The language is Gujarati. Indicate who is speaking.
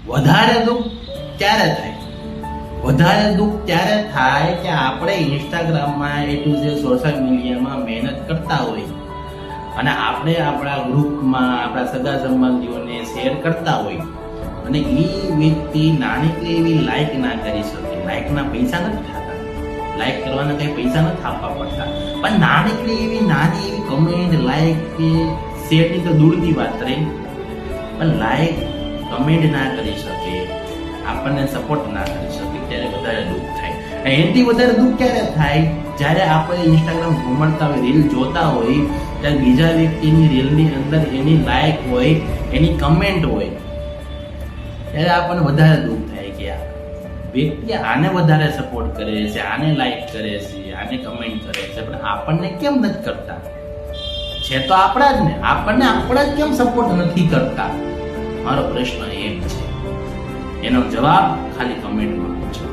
Speaker 1: વધારે દુઃખ ત્યારે થાય કે આપણે ઇન્સ્ટાગ્રામમાં એ ટુ જે સોશિયલ મીડિયામાં મહેનત કરતા હોય અને આપણે આપણા ગ્રુપમાં આપણા સગા સંબંધીઓને શેર કરતા હોય અને એ વ્યક્તિ નાનકડી એવી લાઈક ના કરી શકે. લાઈકના પૈસા નથી થતા, લાઈક કરવાના કઈ પૈસા નથી આપવા પડતા, પણ નાની એવી કમેન્ટ, લાઈક કે શેરની તો દૂરની વાત રહી, પણ લાઈક કમેન્ટ ના કરી શકે, આપણને સપોર્ટ ના કરી શકે, ત્યારે વધારે દુઃખ થાય. એનાથી વધારે દુઃખ ક્યારે થાય? જ્યારે આપણે ઇન્સ્ટાગ્રામ ઘુમાડતા હોય, રીલ જોતા હોય, ત્યારે બીજા વ્યક્તિની રીલની અંદર એની લાઈક હોય, એની કમેન્ટ હોય, ત્યારે આપણને વધારે દુઃખ થાય કે આ વ્યક્તિ આને વધારે સપોર્ટ કરે છે, આને લાઈક કરે છે, આને કમેન્ટ કરે છે, પણ આપણને કેમ નથી કરતા? છે તો આપણા જ ને, આપણને આપણા જ કેમ સપોર્ટ નથી કરતા? મારો પ્રશ્ન એમ છે, એનો જવાબ ખાલી કમેન્ટમાં પૂછો.